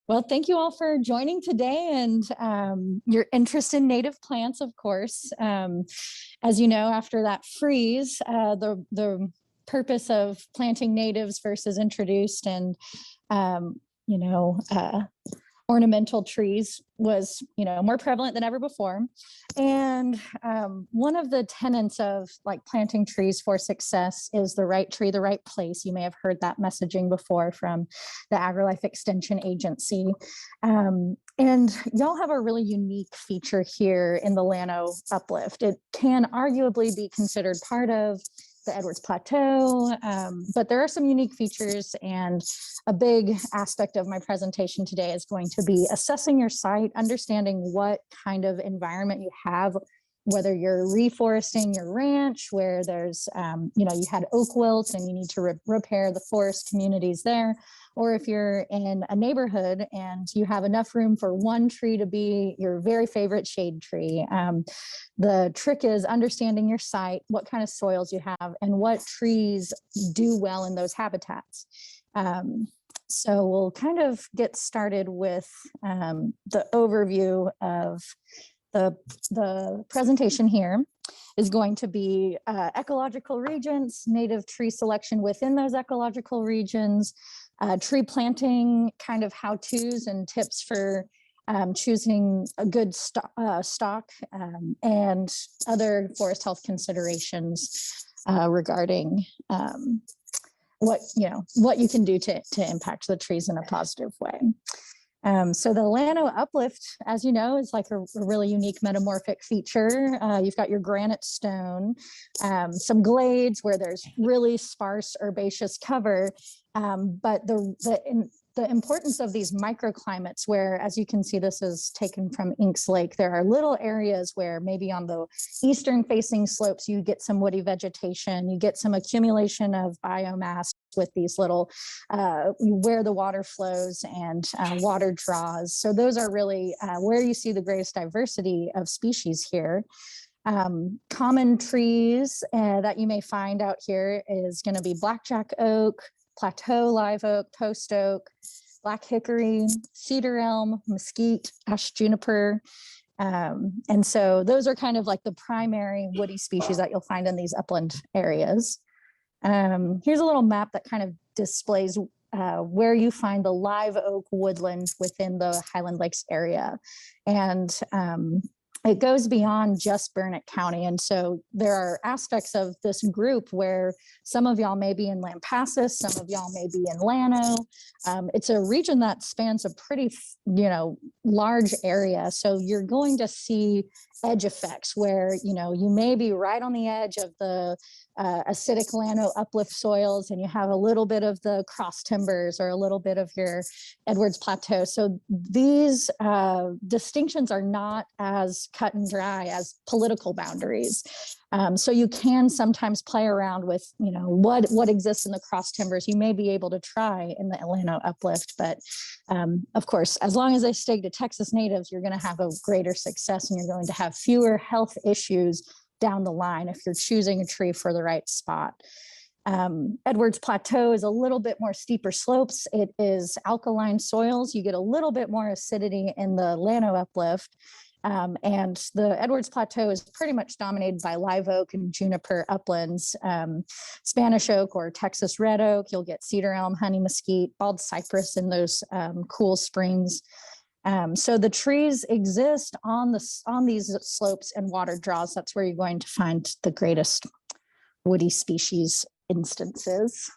Well, thank you all for joining today and your interest in native plants, of course. As you know, after that freeze, the purpose of planting natives versus introduced and, you know, ornamental trees was, more prevalent than ever before. And one of the tenets of like planting trees for success is the right tree, the right place. You may have heard that messaging before from the AgriLife Extension Agency. And y'all have a really unique feature here in the Llano Uplift. It can arguably be considered part of the Edwards Plateau, but there are some unique features, and a big aspect of my presentation today is going to be assessing your site, understanding what kind of environment you have, whether you're reforesting your ranch where there's, you had oak wilt and you need to repair the forest communities there, or if you're in a neighborhood and you have enough room for one tree to be your very favorite shade tree. The trick is understanding your site, what kind of soils you have, and what trees do well in those habitats. So we'll kind of get started with the overview of the presentation. Here is going to be ecological regions, native tree selection within those ecological regions, tree planting kind of how-tos and tips for choosing a good stock, and other forest health considerations regarding what you can do to impact the trees in a positive way. So the Llano Uplift, as you know, is like a really unique metamorphic feature. You've got your granite stone, some glades where there's really sparse herbaceous cover, but the importance of these microclimates where, as you can see, this is taken from Inks Lake, there are little areas where maybe on the eastern facing slopes, you get some woody vegetation, you get some accumulation of biomass with these little, where the water flows and water draws. So those are really where you see the greatest diversity of species here. Common trees that you may find out here is going to be blackjack oak, plateau live oak, post oak, black hickory, cedar elm, mesquite, ash juniper. And so those are kind of like the primary woody species that you'll find in these upland areas. Here's a little map that kind of displays where you find the live oak woodland within the Highland Lakes area. And it goes beyond just Burnett County. And so there are aspects of this group where some of y'all may be in Lampasas, some of y'all may be in Llano. It's a region that spans a pretty, large area. So you're going to see edge effects where, you may be right on the edge of the acidic Llano uplift soils, and you have a little bit of the cross timbers or a little bit of your Edwards Plateau. So these distinctions are not as cut and dry as political boundaries. So you can sometimes play around with, what exists in the cross timbers. You may be able to try in the Llano uplift, but of course, as long as they stay to Texas natives, you're going to have a greater success, and you're going to have fewer health issues down the line if you're choosing a tree for the right spot. Edwards Plateau is a little bit more steeper slopes. It is alkaline soils. You get a little bit more acidity in the Llano uplift. And the Edwards Plateau is pretty much dominated by live oak and juniper uplands, Spanish oak or Texas red oak. You'll get cedar elm, honey mesquite, bald cypress in those cool springs. So the trees exist on these slopes and water draws. That's where you're going to find the greatest woody species instances.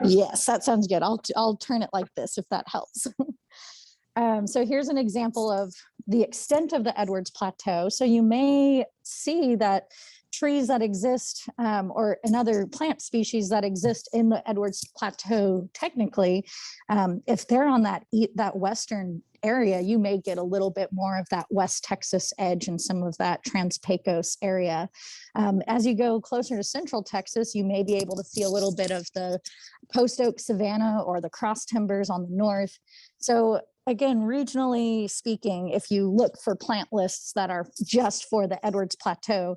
Yes, that sounds good. I'll turn it like this if that helps. So here's an example of the extent of the Edwards Plateau. So you may see that trees that exist, or another plant species that exist in the Edwards Plateau, technically, if they're on that western area, you may get a little bit more of that West Texas edge and some of that Trans-Pecos area. As you go closer to Central Texas, you may be able to see a little bit of the post oak savanna or the cross timbers on the north. So again, regionally speaking, if you look for plant lists that are just for the Edwards Plateau,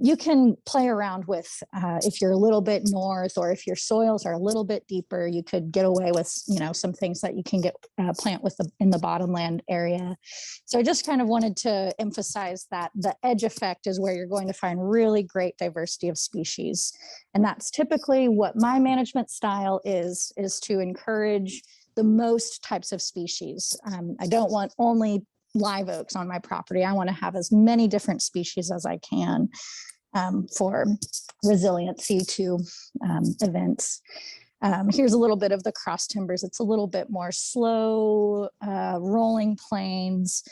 you can play around with, if you're a little bit north, or if your soils are a little bit deeper, you could get away with, some things that you can get plant with in the bottomland area. So I just kind of wanted to emphasize that the edge effect is where you're going to find really great diversity of species. And that's typically what my management style is to encourage the most types of species. I don't want only live oaks on my property. I want to have as many different species as I can for resiliency to events. Here's a little bit of the cross timbers. It's a little bit more slow, rolling plains.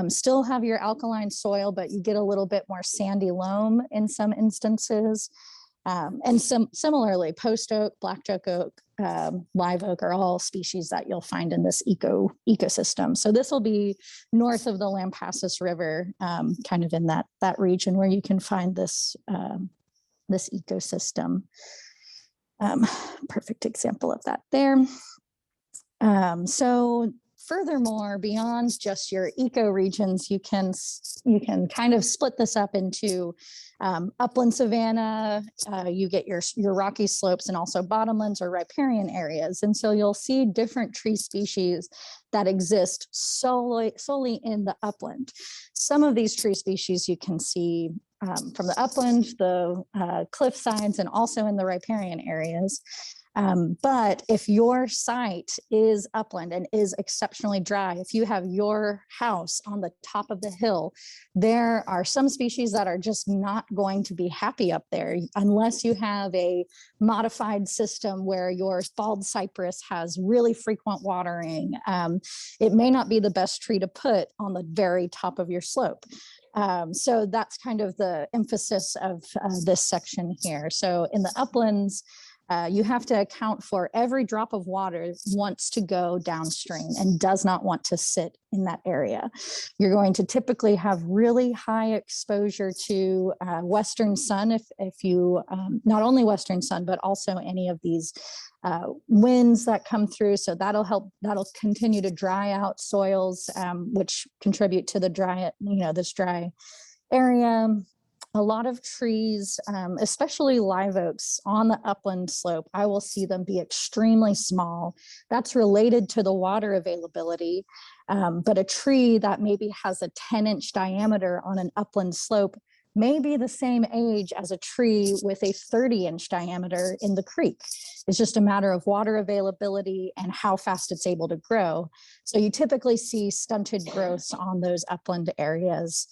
Still have your alkaline soil, but you get a little bit more sandy loam in some instances. And similarly, post oak, black oak, live oak are all species that you'll find in this ecosystem. So this will be north of the Lampasas River, kind of in that region where you can find this this ecosystem. Perfect example of that there. So furthermore, beyond just your ecoregions, you can kind of split this up into upland savanna, you get your rocky slopes, and also bottomlands or riparian areas. And so you'll see different tree species that exist solely in the upland. Some of these tree species you can see from the upland, the cliff sides, and also in the riparian areas. But if your site is upland and is exceptionally dry, if you have your house on the top of the hill, there are some species that are just not going to be happy up there unless you have a modified system where your bald cypress has really frequent watering. It may not be the best tree to put on the very top of your slope. So that's kind of the emphasis of this section here. So in the uplands, you have to account for every drop of water wants to go downstream and does not want to sit in that area. You're going to typically have really high exposure to western sun if you, not only western sun, but also any of these winds that come through. So that'll continue to dry out soils, which contribute to the dry, this dry area. A lot of trees, especially live oaks on the upland slope, I will see them be extremely small. That's related to the water availability. But a tree that maybe has a 10-inch diameter on an upland slope may be the same age as a tree with a 30-inch diameter in the creek. It's just a matter of water availability and how fast it's able to grow. So you typically see stunted growths on those upland areas.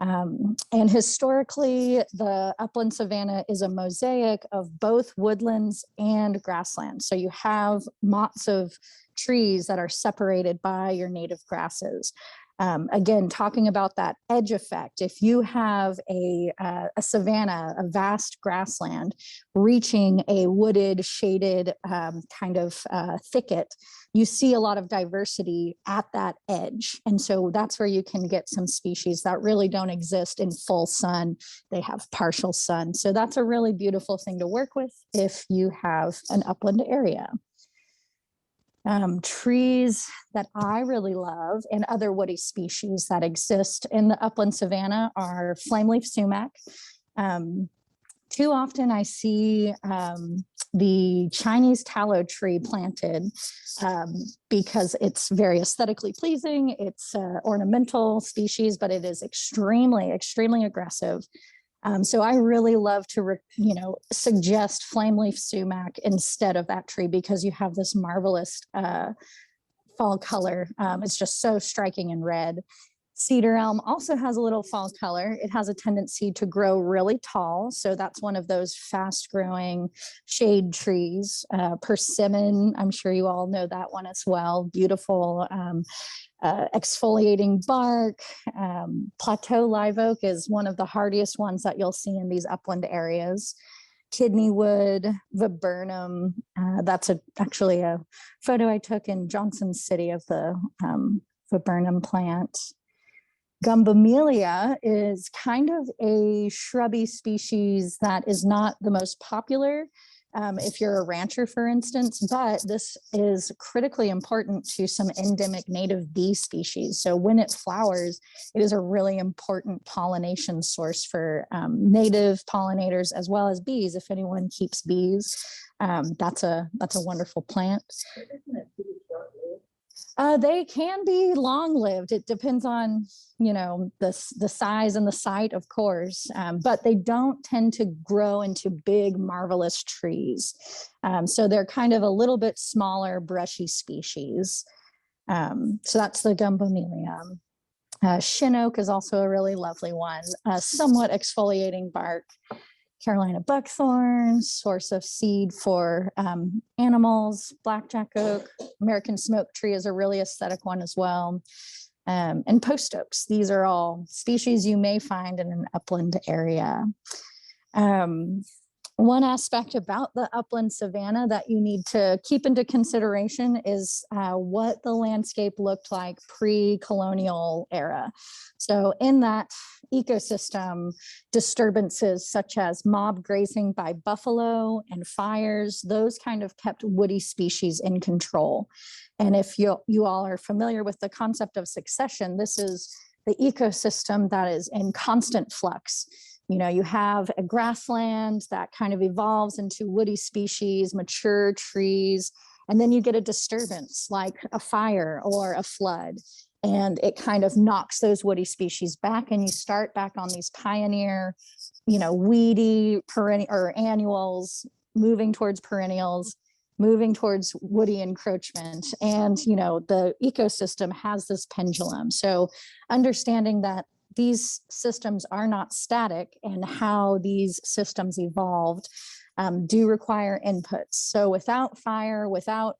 And historically, the upland savanna is a mosaic of both woodlands and grasslands. So you have lots of trees that are separated by your native grasses. Again, talking about that edge effect, if you have a savanna, a vast grassland, reaching a wooded, shaded kind of thicket, you see a lot of diversity at that edge. And so that's where you can get some species that really don't exist in full sun. They have partial sun. So that's a really beautiful thing to work with if you have an upland area. Trees that I really love and other woody species that exist in the upland savanna are flameleaf sumac. Too often I see the Chinese tallow tree planted because it's very aesthetically pleasing. It's an ornamental species, but it is extremely, extremely aggressive. So I really love to, suggest flameleaf sumac instead of that tree because you have this marvelous fall color. It's just so striking in red. Cedar elm also has a little fall color. It has a tendency to grow really tall. So that's one of those fast growing shade trees. Persimmon, I'm sure you all know that one as well. Beautiful exfoliating bark. Plateau live oak is one of the hardiest ones that you'll see in these upland areas. Kidneywood, viburnum, that's actually a photo I took in Johnson City of the viburnum plant. Gumbamelia is kind of a shrubby species that is not the most popular if you're a rancher, for instance, but this is critically important to some endemic native bee species. So when it flowers, it is a really important pollination source for native pollinators as well as bees. If anyone keeps bees, that's a wonderful plant. They can be long-lived. It depends on, you know, the size and the site, of course, but they don't tend to grow into big, marvelous trees. So they're kind of a little bit smaller, brushy species. So that's the gumbomelia. Shin oak is also a really lovely one, somewhat exfoliating bark. Carolina buckthorn, source of seed for animals. Blackjack oak, American smoke tree is a really aesthetic one as well. And post oaks. These are all species you may find in an upland area. One aspect about the upland savanna that you need to keep into consideration is what the landscape looked like pre-colonial era. So in that ecosystem, disturbances such as mob grazing by buffalo and fires, those kind of kept woody species in control. And if you all are familiar with the concept of succession, this is the ecosystem that is in constant flux. You know, you have a grassland that kind of evolves into woody species, mature trees, and then you get a disturbance like a fire or a flood, and it kind of knocks those woody species back, and you start back on these pioneer, you know, weedy perennial or annuals, moving towards perennials, moving towards woody encroachment. And, you know, the ecosystem has this pendulum. So understanding that these systems are not static and how these systems evolved do require inputs. So without fire, without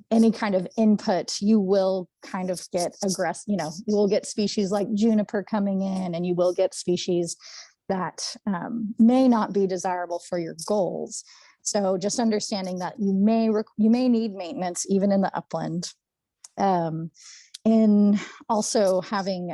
any kind of input, you will kind of get aggressive, you know, you will get species like juniper coming in, and you will get species that may not be desirable for your goals. So just understanding that you may need maintenance even in the upland. In also having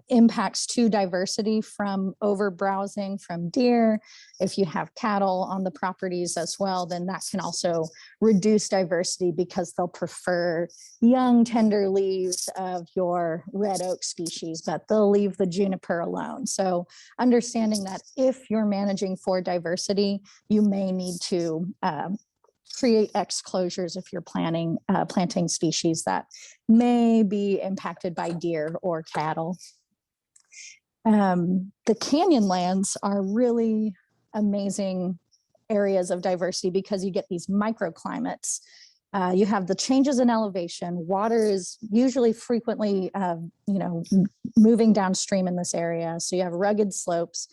impacts to diversity from overbrowsing from deer. If you have cattle on the properties as well, then that can also reduce diversity because they'll prefer young, tender leaves of your red oak species, but they'll leave the juniper alone. So understanding that if you're managing for diversity, you may need to create exclosures if you're planting species that may be impacted by deer or cattle. The Canyonlands are really amazing areas of diversity because you get these microclimates. You have the changes in elevation. Water is usually frequently, you know, moving downstream in this area. So you have rugged slopes.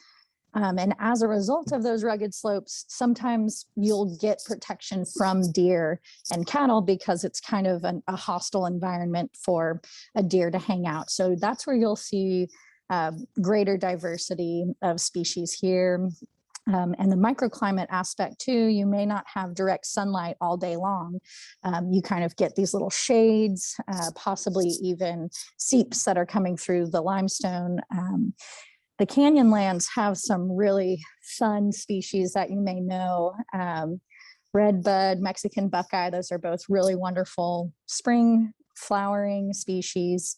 And as a result of those rugged slopes, sometimes you'll get protection from deer and cattle because it's kind of a hostile environment for a deer to hang out. So that's where you'll see greater diversity of species here. And the microclimate aspect too, you may not have direct sunlight all day long. You kind of get these little shades, possibly even seeps that are coming through the limestone. The Canyonlands have some really fun species that you may know. Redbud, Mexican buckeye, those are both really wonderful spring flowering species.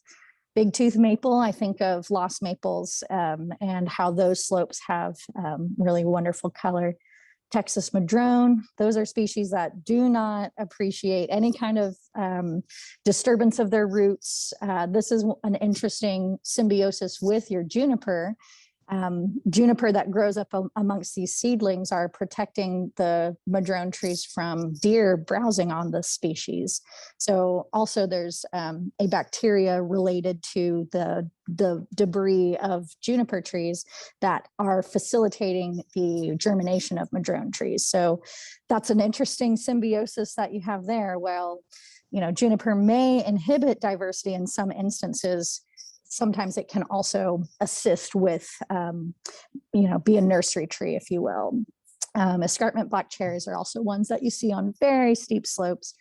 Big tooth maple, I think of lost maples and how those slopes have really wonderful color. Texas madrone, those are species that do not appreciate any kind of disturbance of their roots. This is an interesting symbiosis with your juniper. Juniper that grows up amongst these seedlings are protecting the madrone trees from deer browsing on the species. So also there's a bacteria related to the debris of juniper trees that are facilitating the germination of madrone trees. So that's an interesting symbiosis that you have there. Well, you know, juniper may inhibit diversity in some instances. Sometimes it can also assist with, you know, be a nursery tree, if you will. Escarpment black cherries are also ones that you see on very steep slopes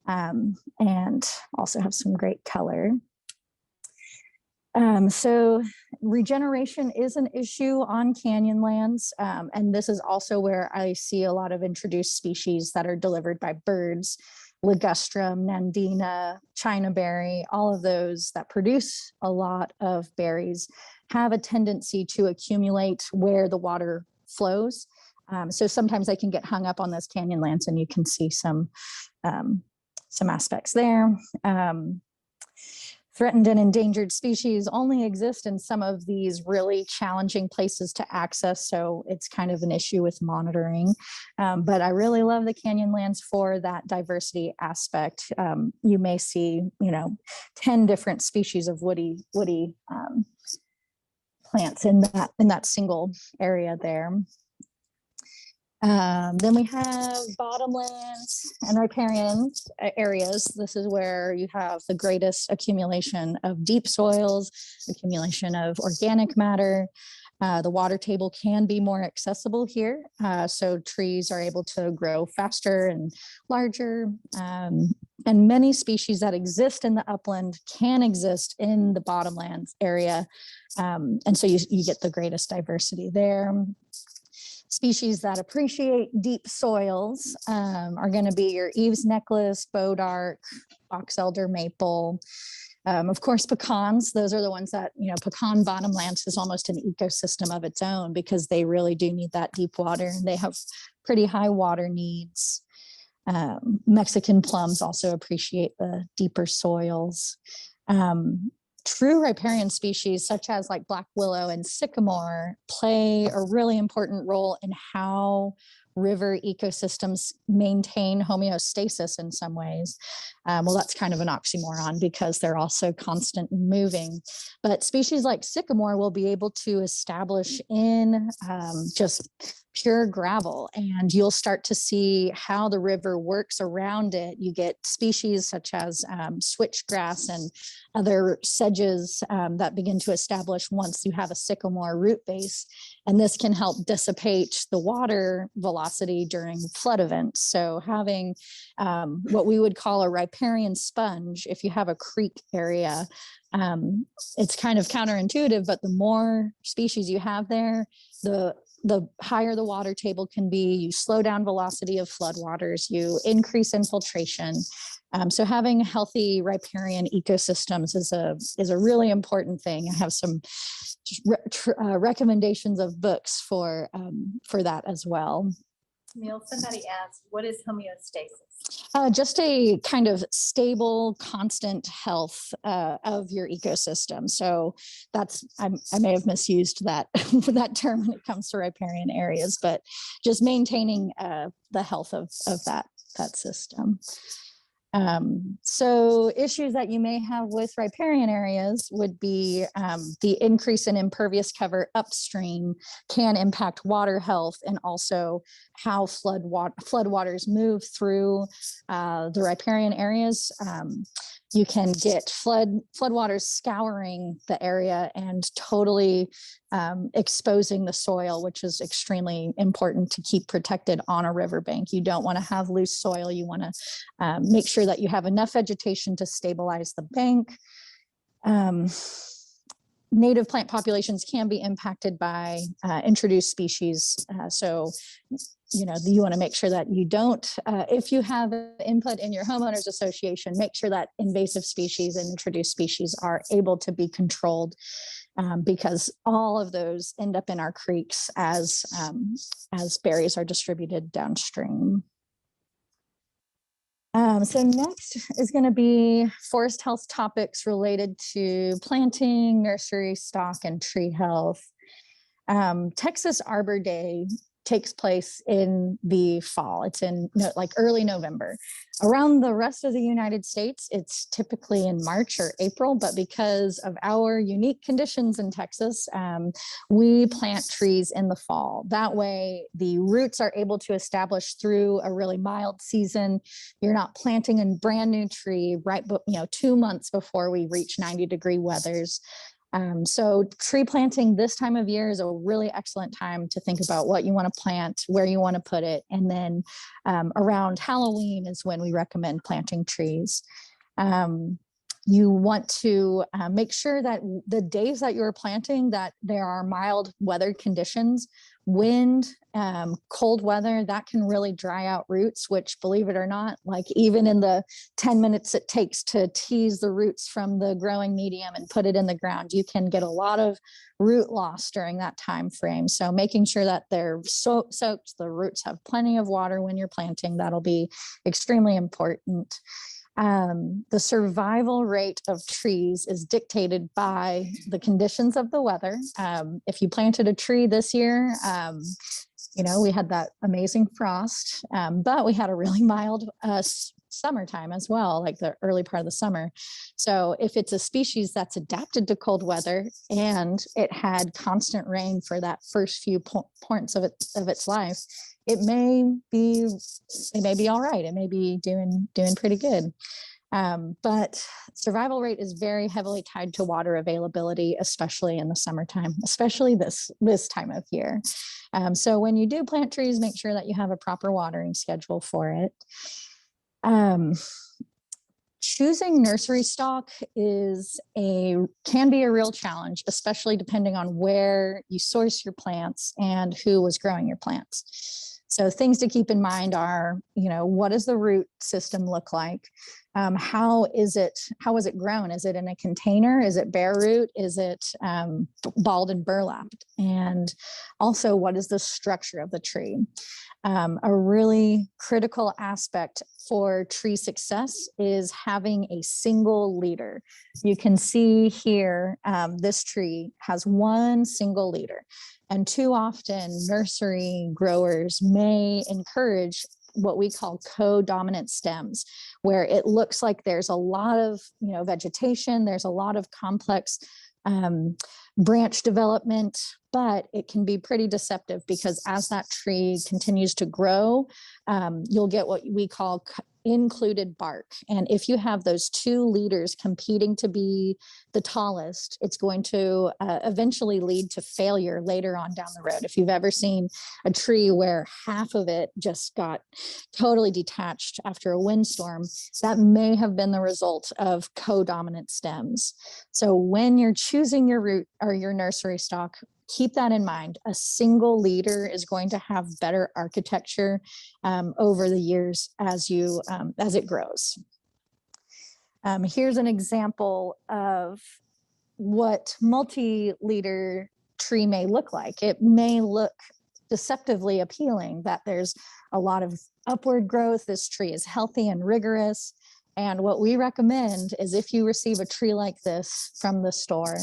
and also have some great color. So regeneration is an issue on Canyonlands, and this is also where I see a lot of introduced species that are delivered by birds, ligustrum, nandina, chinaberry, all of those that produce a lot of berries have a tendency to accumulate where the water flows. So sometimes they can get hung up on those Canyonlands, and you can see some aspects there. Threatened and endangered species only exist in some of these really challenging places to access, so it's kind of an issue with monitoring. But I really love the Canyonlands for that diversity aspect. You may see, 10 different species of woody plants in that single area there. Then we have bottomlands and riparian areas. This is where you have the greatest accumulation of deep soils, accumulation of organic matter. The water table can be more accessible here, so trees are able to grow faster and larger. And many species that exist in the upland can exist in the bottomlands area. And so you get the greatest diversity there. Species that appreciate deep soils are going to be your Eve's necklace, bowdark, box elder, maple. Of course, pecans, those are the ones that, pecan bottomlands is almost an ecosystem of its own because they really do need that deep water. They have pretty high water needs. Mexican plums also appreciate the deeper soils. True riparian species such as like black willow and sycamore play a really important role in how river ecosystems maintain homeostasis in some ways. Well, that's kind of an oxymoron because they're also constant moving. But species like sycamore will be able to establish in just pure gravel, and you'll start to see how the river works around it. You get species such as switchgrass and other sedges that begin to establish once you have a sycamore root base, and this can help dissipate the water velocity during flood events. So having what we would call a riparian sponge, if you have a creek area, it's kind of counterintuitive, but the more species you have there, the higher the water table can be. You slow down velocity of floodwaters, you increase infiltration. So having healthy riparian ecosystems is a really important thing. I have some recommendations of books for that as well. Camille, somebody asked, what is homeostasis? Just a kind of stable, constant health of your ecosystem. So I may have misused that that term when it comes to riparian areas, but just maintaining the health of that system. So issues that you may have with riparian areas would be the increase in impervious cover upstream can impact water health, and also how floodwaters move through the riparian areas. You can get floodwaters scouring the area and totally exposing the soil, which is extremely important to keep protected on a riverbank. You don't want to have loose soil. You want to make sure that you have enough vegetation to stabilize the bank. Native plant populations can be impacted by introduced species. So you want to make sure that you don't, if you have input in your homeowners association, make sure that invasive species and introduced species are able to be controlled, because all of those end up in our creeks as berries are distributed downstream. So next is going to be forest health topics related to planting, nursery stock, and tree health. Texas Arbor Day takes place in the fall. It's in like early November. Around the rest of the United States, it's typically in March or April, but because of our unique conditions in Texas, we plant trees in the fall. That way, the roots are able to establish through a really mild season. You're not planting a brand new tree 2 months before we reach 90-degree weathers. So tree planting this time of year is a really excellent time to think about what you want to plant, where you want to put it. And then around Halloween is when we recommend planting trees. You want to make sure that the days that you're planting, that there are mild weather conditions, wind, cold weather, that can really dry out roots, which, believe it or not, like even in the 10 minutes it takes to tease the roots from the growing medium and put it in the ground, you can get a lot of root loss during that time frame. So making sure that they're soaked, the roots have plenty of water when you're planting, that'll be extremely important. The survival rate of trees is dictated by the conditions of the weather. If you planted a tree this year, you know, we had that amazing frost, but we had a really mild summertime as well, like the early part of the summer. So if it's a species that's adapted to cold weather and it had constant rain for that first few points of its life, it may be all right. It may be doing pretty good. But survival rate is very heavily tied to water availability, especially in the summertime, especially this time of year. So when you do plant trees, make sure that you have a proper watering schedule for it. Choosing nursery stock can be a real challenge, especially depending on where you source your plants and who was growing your plants. So things to keep in mind are, you know, what does the root system look like? How was it grown? Is it in a container? Is it bare root? Is it balled and burlapped? And also, what is the structure of the tree? A really critical aspect for tree success is having a single leader. You can see here, this tree has one single leader. And too often, nursery growers may encourage what we call co-dominant stems, where it looks like there's a lot of, you know, vegetation, there's a lot of complex branch development, but it can be pretty deceptive because as that tree continues to grow, you'll get what we call included bark. And if you have those two leaders competing to be the tallest, it's going to eventually lead to failure later on down the road. If you've ever seen a tree where half of it just got totally detached after a windstorm, that may have been the result of co-dominant stems. So when you're choosing your root or your nursery stock, keep that in mind. A single leader is going to have better architecture over the years as it grows. Here's an example of what multi-leader tree may look like. It may look deceptively appealing that there's a lot of upward growth. This tree is healthy and rigorous. And what we recommend is if you receive a tree like this from the store,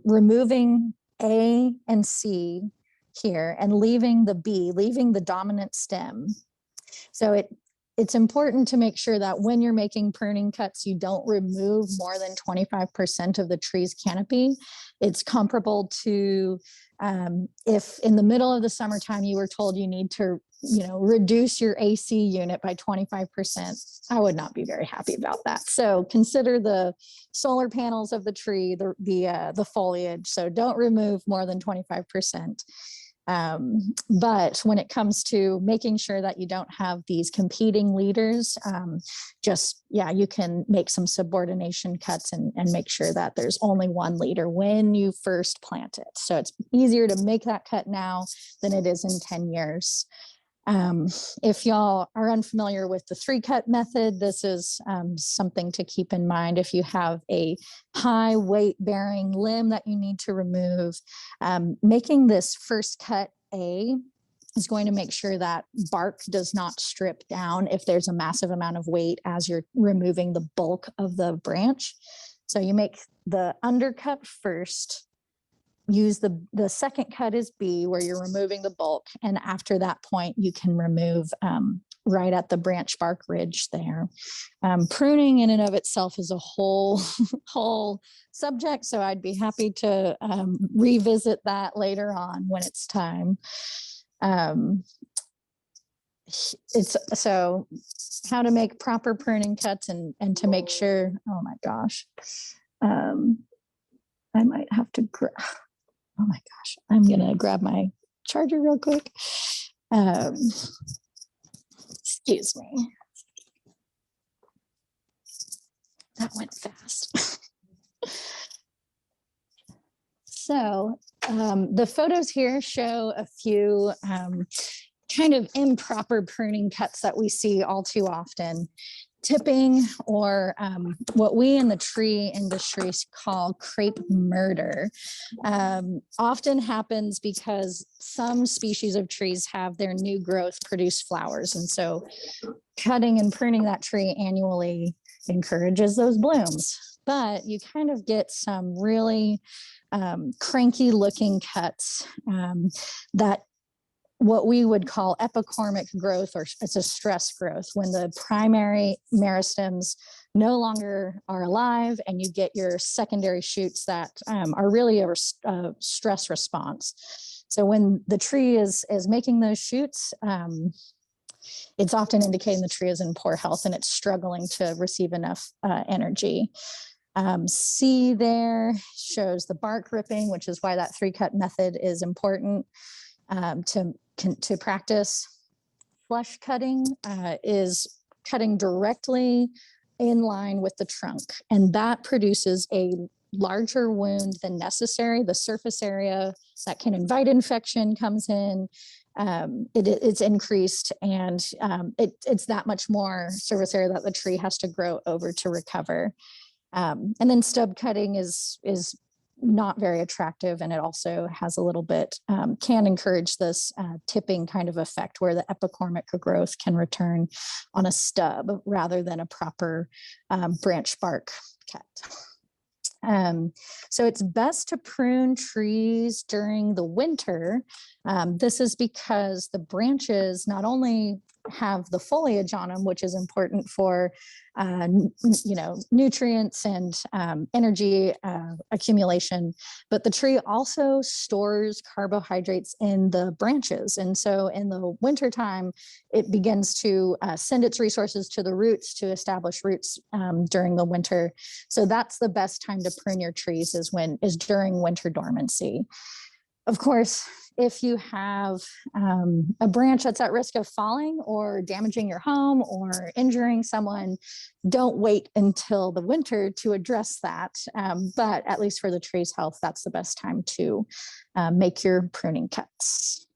removing A and C here and leaving the B, leaving the dominant stem. So it's important to make sure that when you're making pruning cuts, you don't remove more than 25% of the tree's canopy. It's comparable to if in the middle of the summertime you were told you need to, you know, reduce your AC unit by 25%. I would not be very happy about that. So consider the solar panels of the tree, the foliage. So don't remove more than 25%. But when it comes to making sure that you don't have these competing leaders, you can make some subordination cuts and make sure that there's only one leader when you first plant it. So it's easier to make that cut now than it is in 10 years. If y'all are unfamiliar with the 3-cut method, this is something to keep in mind. If you have a high weight bearing limb that you need to remove, making this first cut A is going to make sure that bark does not strip down if there's a massive amount of weight as you're removing the bulk of the branch. So you make the undercut first. Use the second cut is B, where you're removing the bulk. And after that point, you can remove right at the branch bark ridge there. Pruning in and of itself is a whole subject. So I'd be happy to revisit that later on when it's time. It's so how to make proper pruning cuts and to make sure, oh my gosh, I might have to oh my gosh, I'm gonna grab my charger real quick. Excuse me. That went fast. So the photos here show a few kind of improper pruning cuts that we see all too often. Tipping, or what we in the tree industry call crepe murder, often happens because some species of trees have their new growth produce flowers. And so cutting and pruning that tree annually encourages those blooms. But you kind of get some really cranky looking cuts that what we would call epicormic growth, or it's a stress growth, when the primary meristems no longer are alive and you get your secondary shoots that are really a stress response. So when the tree is making those shoots, it's often indicating the tree is in poor health and it's struggling to receive enough energy. C there shows the bark ripping, which is why that 3-cut method is important to practice. Flush cutting is cutting directly in line with the trunk, and that produces a larger wound than necessary. The surface area that can invite infection comes in. It's increased, and it's that much more surface area that the tree has to grow over to recover. And then stub cutting is not very attractive, and it also has a little bit, can encourage this tipping kind of effect where the epicormic growth can return on a stub rather than a proper branch bark cut. So it's best to prune trees during the winter. This is because the branches not only have the foliage on them, which is important for nutrients and energy accumulation, but the tree also stores carbohydrates in the branches. And so in the wintertime, it begins to send its resources to the roots to establish roots during the winter. So that's the best time to prune your trees is during winter dormancy. Of course, if you have a branch that's at risk of falling or damaging your home or injuring someone, don't wait until the winter to address that. But at least for the tree's health, that's the best time to make your pruning cuts.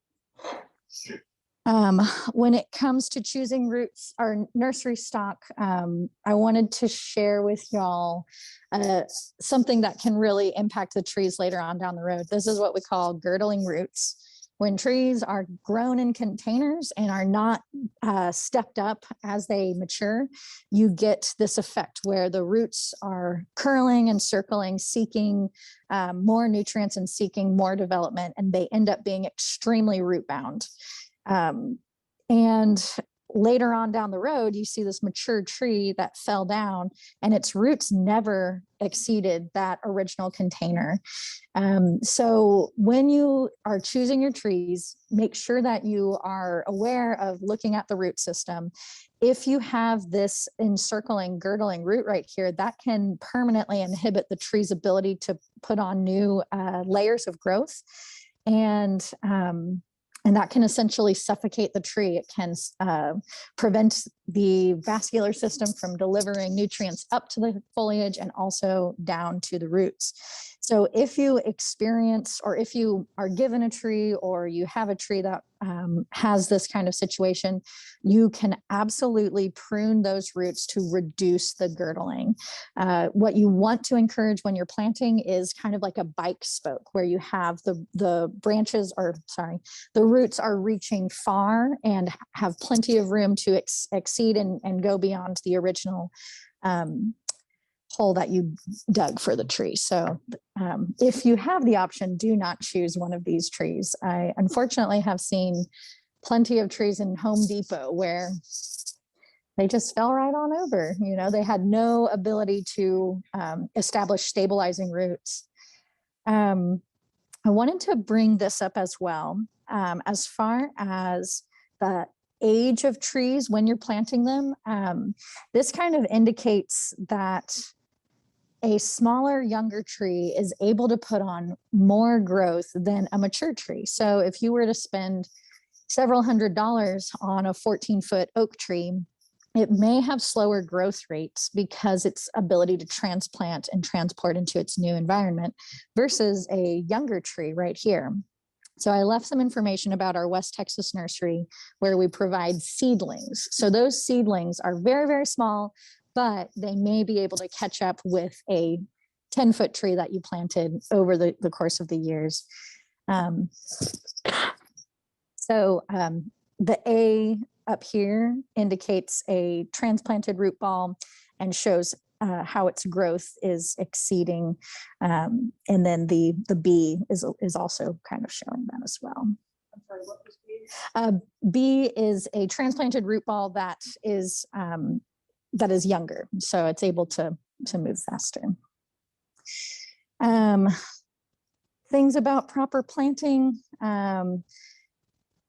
When it comes to choosing roots or nursery stock, I wanted to share with y'all something that can really impact the trees later on down the road. This is what we call girdling roots. When trees are grown in containers and are not stepped up as they mature, you get this effect where the roots are curling and circling, seeking more nutrients and seeking more development, and they end up being extremely root bound. And later on down the road, you see this mature tree that fell down and its roots never exceeded that original container. So when you are choosing your trees, make sure that you are aware of looking at the root system. If you have this encircling, girdling root right here, that can permanently inhibit the tree's ability to put on new layers of growth. And that can essentially suffocate the tree. It can prevent the vascular system from delivering nutrients up to the foliage and also down to the roots. So if you experience, or if you are given a tree or you have a tree that has this kind of situation, you can absolutely prune those roots to reduce the girdling. What you want to encourage when you're planting is kind of like a bike spoke, where you have the roots are reaching far and have plenty of room to exceed and go beyond the original hole that you dug for the tree. So if you have the option, do not choose one of these trees. I unfortunately have seen plenty of trees in Home Depot where they just fell right on over. You know, they had no ability to establish stabilizing roots. I wanted to bring this up as well, as far as the age of trees when you're planting them. This kind of indicates that a smaller, younger tree is able to put on more growth than a mature tree. So if you were to spend several $100s on a 14-foot oak tree, it may have slower growth rates because its ability to transplant and transport into its new environment versus a younger tree right here. So I left some information about our West Texas nursery where we provide seedlings. So those seedlings are very, very small, but they may be able to catch up with a 10-foot tree that you planted over the course of the years. The A up here indicates a transplanted root ball and shows how its growth is exceeding. And then the B is also kind of showing that as well. I'm sorry, what was B? B is a transplanted root ball that is younger, so it's able to move faster. Things about proper planting.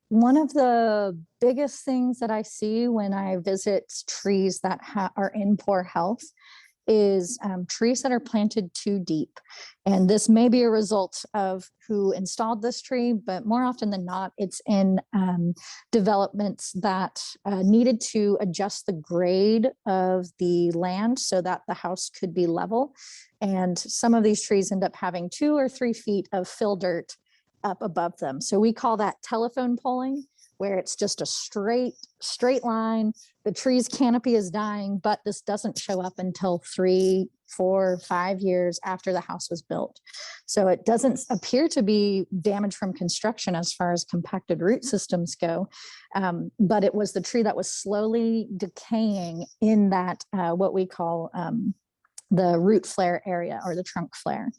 One of the biggest things that I see when I visit trees that are in poor health is trees that are planted too deep. And this may be a result of who installed this tree, but more often than not, it's in developments that needed to adjust the grade of the land so that the house could be level. And some of these trees end up having 2 or 3 feet of fill dirt up above them. So we call that telephone poling, where it's just a straight line. The tree's canopy is dying, but this doesn't show up until 3, 4, 5 years after the house was built. So it doesn't appear to be damage from construction as far as compacted root systems go. But it was the tree that was slowly decaying in that what we call the root flare area or the trunk flare.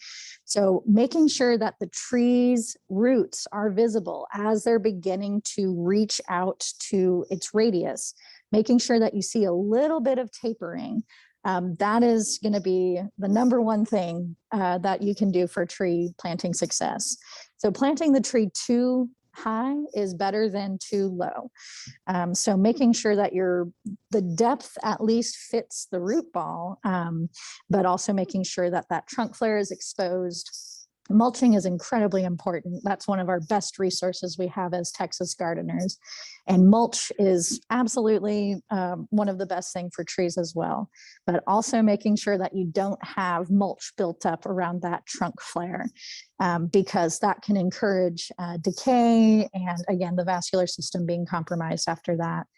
So making sure that the tree's roots are visible as they're beginning to reach out to its radius, making sure that you see a little bit of tapering. That is going to be the number one thing that you can do for tree planting success. So planting the tree too high is better than too low. So making sure that the depth at least fits the root ball, but also making sure that that trunk flare is exposed. Mulching is incredibly important. That's one of our best resources we have as Texas gardeners. And mulch is absolutely one of the best things for trees as well. But also making sure that you don't have mulch built up around that trunk flare, because that can encourage decay and, again, the vascular system being compromised after that.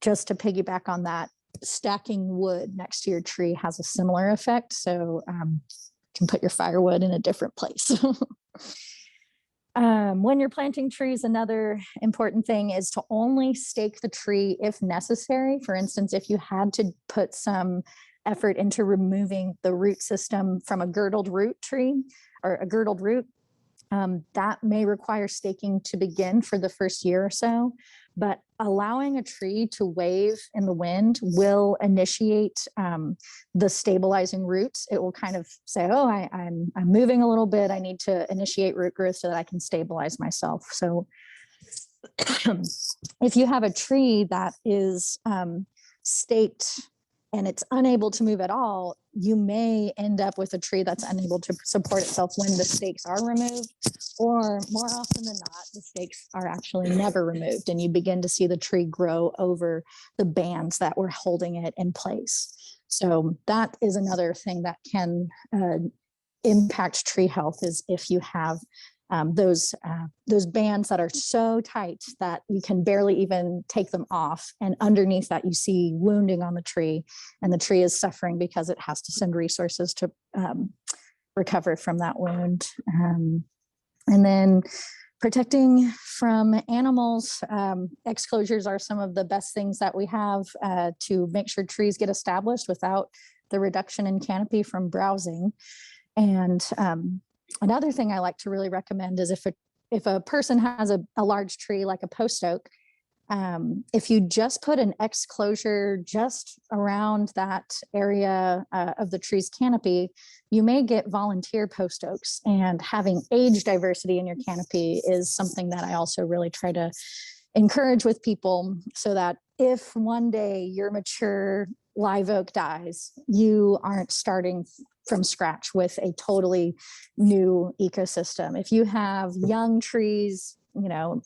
Just to piggyback on that, stacking wood next to your tree has a similar effect. So you can put your firewood in a different place. When you're planting trees, another important thing is to only stake the tree if necessary. For instance, if you had to put some effort into removing the root system from a girdled root tree or a girdled root, that may require staking to begin for the first year or so. But allowing a tree to wave in the wind will initiate the stabilizing roots. It will kind of say, oh, I'm moving a little bit. I need to initiate root growth so that I can stabilize myself. So if you have a tree that is staked and it's unable to move at all, you may end up with a tree that's unable to support itself when the stakes are removed, or more often than not, the stakes are actually never removed, and you begin to see the tree grow over the bands that were holding it in place. So that is another thing that can impact tree health, is if you have those bands that are so tight that you can barely even take them off, and underneath that you see wounding on the tree, and the tree is suffering because it has to send resources to recover from that wound. And then protecting from animals, exclosures are some of the best things that we have to make sure trees get established without the reduction in canopy from browsing. And another thing I like to really recommend is if a person has a large tree like a post oak, if you just put an exclosure just around that area of the tree's canopy, you may get volunteer post oaks. And having age diversity in your canopy is something that I also really try to encourage with people, so that if one day your mature live oak dies, you aren't starting from scratch with a totally new ecosystem. If you have young trees,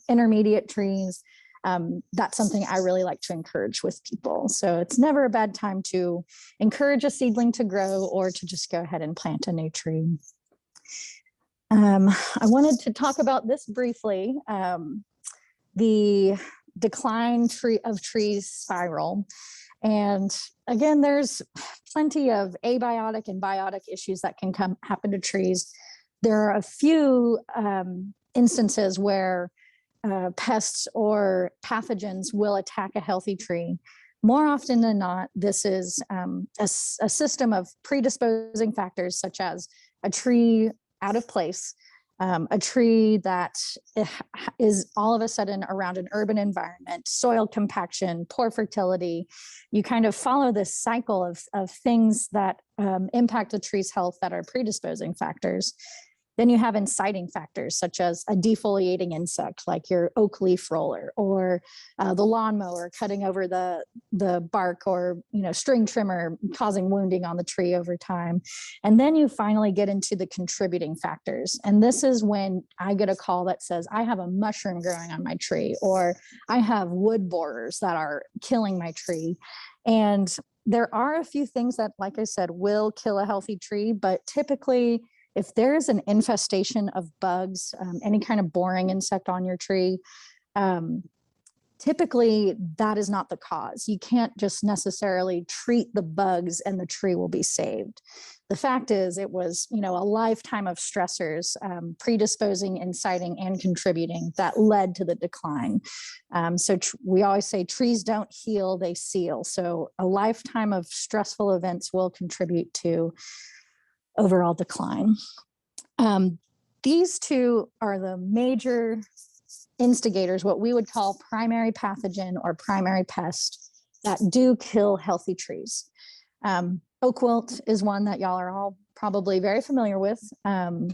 intermediate trees, that's something I really like to encourage with people. So it's never a bad time to encourage a seedling to grow or to just go ahead and plant a new tree. I wanted to talk about this briefly, the decline of trees spiral. And again, there's plenty of abiotic and biotic issues that can happen to trees. There are a few instances where pests or pathogens will attack a healthy tree. More often than not, this is a system of predisposing factors, such as a tree out of place, a tree that is all of a sudden around an urban environment, soil compaction, poor fertility. You kind of follow this cycle of things that impact a tree's health that are predisposing factors. Then you have inciting factors, such as a defoliating insect like your oak leaf roller, or the lawnmower cutting over the bark, or string trimmer causing wounding on the tree over time. And then you finally get into the contributing factors. And this is when I get a call that says, I have a mushroom growing on my tree, or I have wood borers that are killing my tree. And there are a few things that, like I said, will kill a healthy tree, but typically, if there is an infestation of bugs, any kind of boring insect on your tree, typically that is not the cause. You can't just necessarily treat the bugs and the tree will be saved. The fact is, it was, a lifetime of stressors, predisposing, inciting, and contributing that led to the decline. So we always say trees don't heal, they seal. So a lifetime of stressful events will contribute to overall decline. These two are the major instigators, what we would call primary pathogen or primary pest, that do kill healthy trees. Oak wilt is one that y'all are all probably very familiar with. And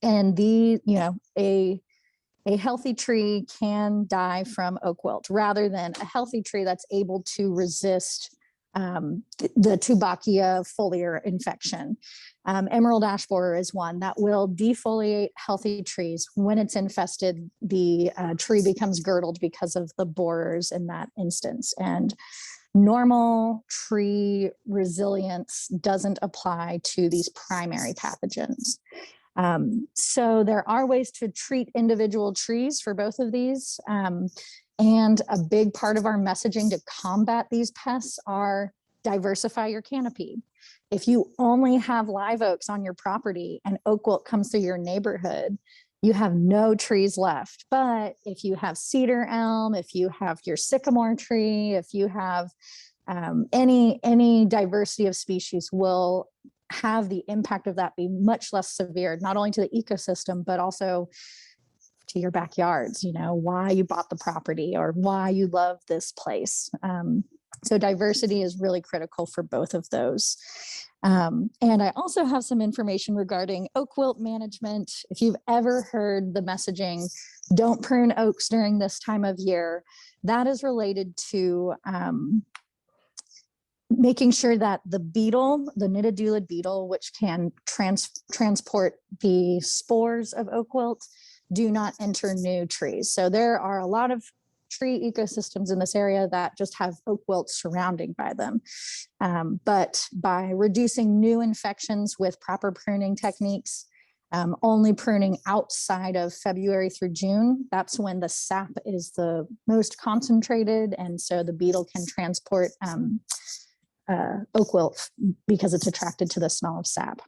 a healthy tree can die from oak wilt, rather than a healthy tree that's able to resist the Tuberculosis foliar infection. Emerald ash borer is one that will defoliate healthy trees. When it's infested, the tree becomes girdled because of the borers in that instance. And normal tree resilience doesn't apply to these primary pathogens. So there are ways to treat individual trees for both of these. And a big part of our messaging to combat these pests are diversify your canopy. If you only have live oaks on your property and oak wilt comes through your neighborhood, you have no trees left. But if you have cedar elm, if you have your sycamore tree, if you have any diversity of species, will have the impact of that be much less severe, not only to the ecosystem, but also to your backyards, why you bought the property or why you love this place. So diversity is really critical for both of those. And I also have some information regarding oak wilt management. If you've ever heard the messaging, don't prune oaks during this time of year, that is related to making sure that the beetle, the nididulid beetle, which can transport the spores of oak wilt, do not enter new trees. So there are a lot of tree ecosystems in this area that just have oak wilt surrounding by them. But by reducing new infections with proper pruning techniques, only pruning outside of February through June, that's when the sap is the most concentrated. And so the beetle can transport oak wilt because it's attracted to the smell of sap.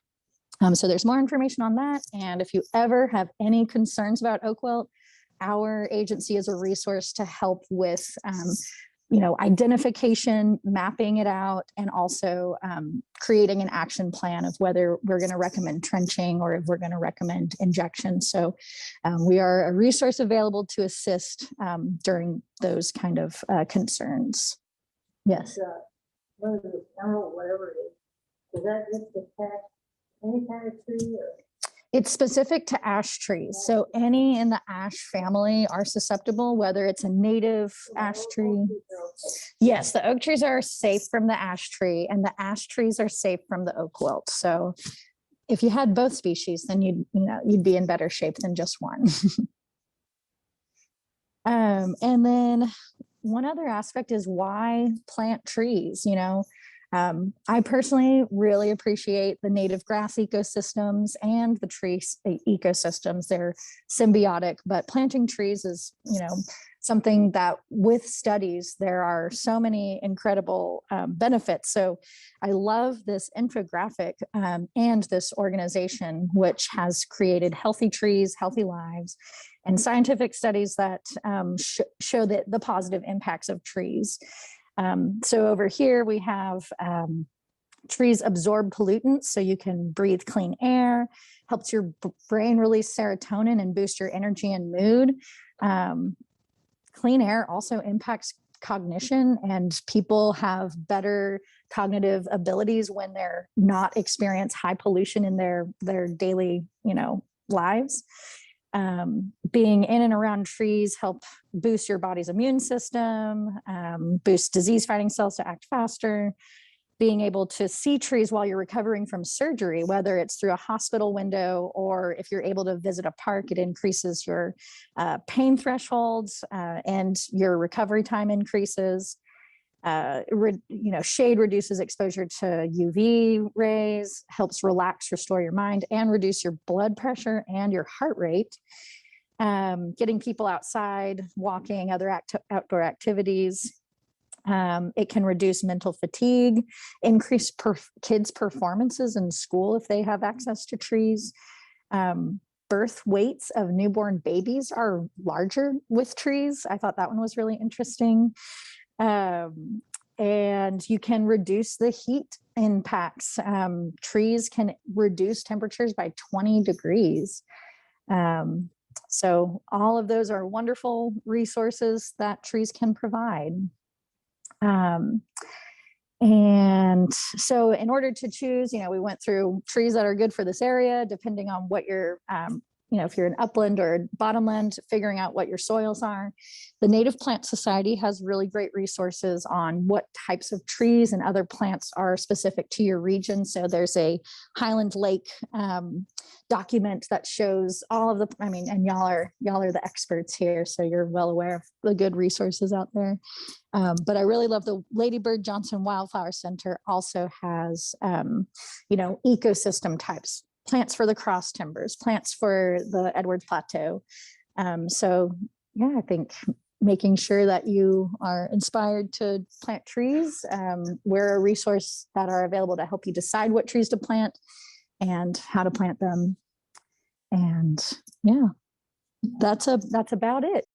So there's more information on that. And if you ever have any concerns about oak wilt, our agency is a resource to help with, identification, mapping it out, and also creating an action plan of whether we're going to recommend trenching or if we're going to recommend injection. So we are a resource available to assist during those kind of concerns. Yes. What is it, emerald, whatever it is, does that just attack any kind of tree? Or? It's specific to ash trees. So any in the ash family are susceptible, whether it's a native ash tree. Yes, the oak trees are safe from the ash tree, and the ash trees are safe from the oak wilt. So if you had both species, then you'd be in better shape than just one. And then one other aspect is why plant trees, I personally really appreciate the native grass ecosystems and the tree ecosystems. They're symbiotic, but planting trees is, something that with studies, there are so many incredible benefits. So I love this infographic and this organization, which has created Healthy Trees, Healthy Lives, and scientific studies that show that the positive impacts of trees. So over here we have trees absorb pollutants so you can breathe clean air, helps your brain release serotonin and boost your energy and mood. Clean air also impacts cognition, and people have better cognitive abilities when they're not experience high pollution in their daily, lives. Being in and around trees help boost your body's immune system, boost disease fighting cells to act faster. Being able to see trees while you're recovering from surgery, whether it's through a hospital window or if you're able to visit a park, it increases your pain thresholds and your recovery time increases. Shade reduces exposure to UV rays, helps relax, restore your mind, and reduce your blood pressure and your heart rate. Getting people outside, walking, other outdoor activities. It can reduce mental fatigue, increase kids' performances in school if they have access to trees. Birth weights of newborn babies are larger with trees. I thought that one was really interesting. And you can reduce the heat impacts. Trees can reduce temperatures by 20 degrees. So all of those are wonderful resources that trees can provide. And so in order to choose, we went through trees that are good for this area, depending on what you're, if you're an upland or bottomland, figuring out what your soils are. The Native Plant Society has really great resources on what types of trees and other plants are specific to your region. So there's a Highland Lake document that shows all of the, and y'all are the experts here, so you're well aware of the good resources out there. But I really love the Lady Bird Johnson Wildflower Center also has, ecosystem types, plants for the cross timbers, plants for the Edwards Plateau. So yeah, I think making sure that you are inspired to plant trees. We're a resource that are available to help you decide what trees to plant and how to plant them. And yeah, that's about it.